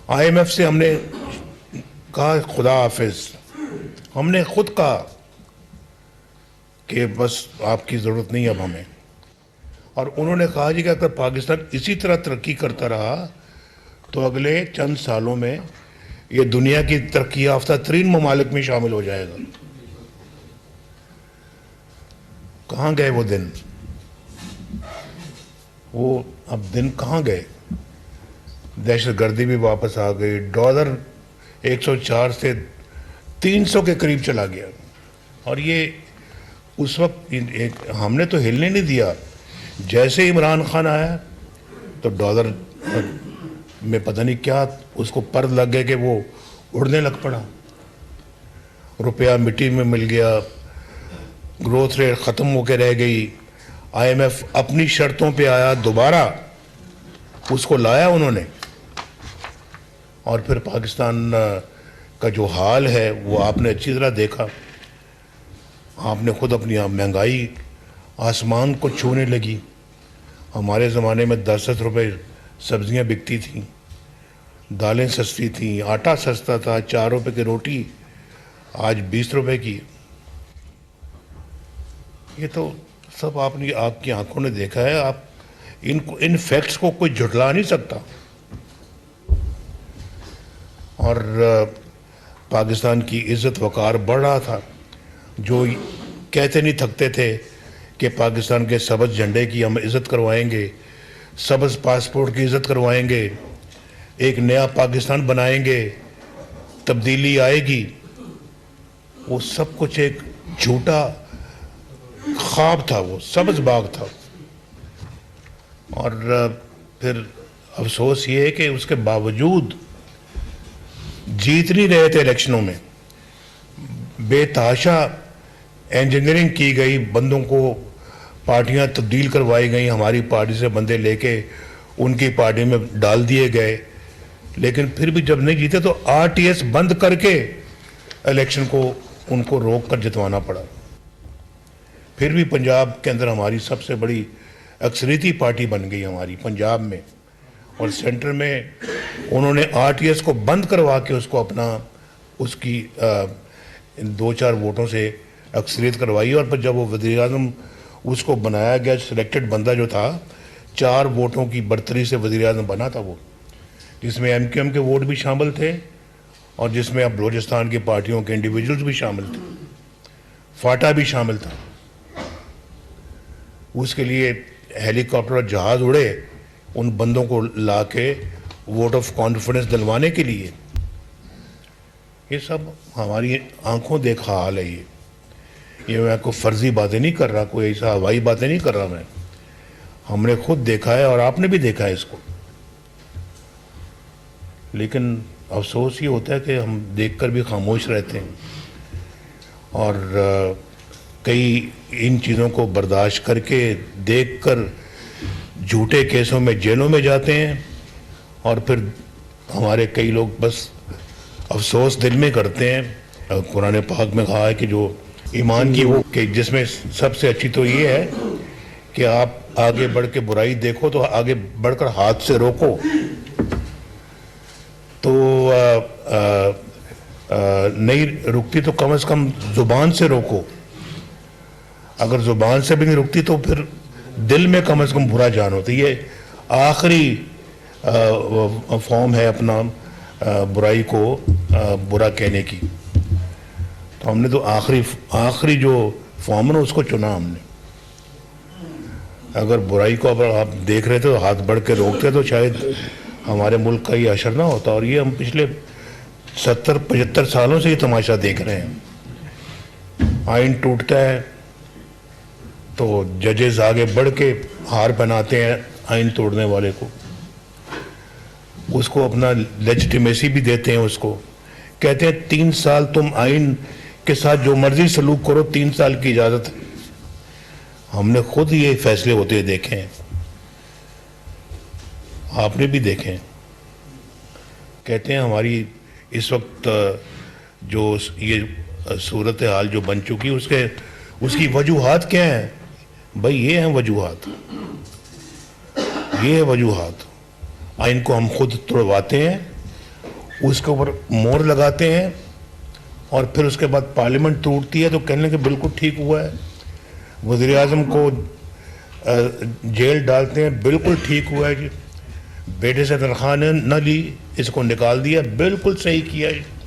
IMF से हमने कहा खुदा हाफिज, हमने खुद कहा कि बस आपकी ज़रूरत नहीं अब हमें। और उन्होंने कहा जी कि अगर पाकिस्तान इसी तरह तरक्की करता रहा तो अगले चंद सालों में ये दुनिया की तरक्की याफ्ता तरीन ममालिक में शामिल हो जाएगा। कहाँ गए वो दिन? वो अब दिन कहाँ गए? दहशतगर्दी भी वापस आ गई, डॉलर 104 से 300 के करीब चला गया। और ये उस वक्त हमने तो हिलने नहीं दिया। जैसे इमरान खान आया तो डॉलर में पता नहीं क्या उसको पर लग गए कि वो उड़ने लग पड़ा, रुपया मिट्टी में मिल गया, ग्रोथ रेट ख़त्म होकर रह गई। IMF अपनी शर्तों पे आया, दोबारा उसको लाया उन्होंने। और फिर पाकिस्तान का जो हाल है वो आपने अच्छी तरह देखा। आपने खुद अपनी महंगाई आसमान को छूने लगी। हमारे ज़माने में 10-10 रुपए सब्जियां बिकती थीं, दालें सस्ती थीं, आटा सस्ता था, 4 रुपए की रोटी आज 20 रुपए की। ये तो सब आपने आपकी आंखों ने देखा है। आप इन फैक्ट्स को कोई झुठला नहीं सकता। और पाकिस्तान की इज़्ज़त वक़ार बढ़ रहा था। जो कहते नहीं थकते थे कि पाकिस्तान के सब्ज़ झंडे की हम इज़्ज़त करवाएंगे, सब्ज़ पासपोर्ट की इज़्ज़त करवाएंगे, एक नया पाकिस्तान बनाएंगे, तब्दीली आएगी, वो सब कुछ एक झूठा ख्वाब था, वो सब्ज़ बाग था। और फिर अफसोस ये है कि उसके बावजूद जीत नहीं रहे थे इलेक्शनों में। बेतहाशा इंजीनियरिंग की गई, बंदों को पार्टियां तब्दील करवाई गई, हमारी पार्टी से बंदे लेके उनकी पार्टी में डाल दिए गए। लेकिन फिर भी जब नहीं जीते तो RTS बंद करके इलेक्शन को उनको रोक कर जितवाना पड़ा। फिर भी पंजाब के अंदर हमारी सबसे बड़ी अक्सरियती पार्टी बन गई हमारी पंजाब में। और सेंटर में उन्होंने RTS को बंद करवा के उसको अपना उसकी 2-4 वोटों से अक्सरियत करवाई। और फिर जब वो वज़ीर-ए-आज़म उसको बनाया गया, सिलेक्टेड बंदा जो था, 4 वोटों की बढ़तरी से वज़ीर-ए-आज़म बना था वो, जिसमें MQM के वोट भी शामिल थे और जिसमें अब बलूचिस्तान की पार्टियों के इंडिविजुअल्स भी शामिल थे, फाटा भी शामिल था। उसके लिए हेलीकॉप्टर और जहाज़ उड़े उन बंदों को ला के वोट ऑफ कॉन्फिडेंस दिलवाने के लिए। ये सब हमारी आंखों देखा हाल है। ये मैं कोई फर्जी बातें नहीं कर रहा, कोई ऐसा हवाई बातें नहीं कर रहा मैं। हमने खुद देखा है और आपने भी देखा है इसको। लेकिन अफसोस ये होता है कि हम देखकर भी खामोश रहते हैं और कई इन चीज़ों को बर्दाश्त करके देखकर झूठे केसों में जेलों में जाते हैं। और फिर हमारे कई लोग बस अफसोस दिल में करते हैं। कुरान पाक में कहा है कि जो ईमान की वो कि जिसमें सबसे अच्छी तो ये है कि आप आगे बढ़ के बुराई देखो तो आगे बढ़कर हाथ से रोको। तो नहीं रुकती तो कम से कम ज़ुबान से रोको। अगर ज़ुबान से भी नहीं रुकती तो फिर दिल में कम से कम बुरा जान होती है। आखिरी फॉर्म है अपना बुराई को बुरा कहने की। तो हमने तो आखिरी जो फॉर्म है ना उसको चुना हमने। अगर बुराई को अगर आप देख रहे थे तो हाथ बढ़ के रोकते तो शायद हमारे मुल्क का ये असर ना होता। और ये हम पिछले 70-75 सालों से ये तमाशा देख रहे हैं। आइन टूटता है तो जजेस आगे बढ़ के हार पहनाते हैं आइन तोड़ने वाले को, उसको अपना लेजिटिमेसी भी देते हैं। उसको कहते हैं 3 साल तुम आइन के साथ जो मर्जी सलूक करो, 3 साल की इजाज़त है। हमने खुद ये फैसले होते देखे हैं, आपने भी देखे हैं। कहते हैं हमारी इस वक्त जो ये सूरत हाल जो बन चुकी उसकी वजूहात क्या हैं? भाई ये हैं वजूहात, ये है वजूहात। आइन को हम खुद तोड़वाते हैं उसके ऊपर मोहर लगाते हैं और फिर उसके बाद पार्लियामेंट टूटती है तो कहने के बिल्कुल ठीक हुआ है। वज़ीर आज़म को जेल डालते हैं, बिल्कुल ठीक हुआ है जी। बेटे से तनख्वाह न ली, इसको निकाल दिया, बिल्कुल सही किया है।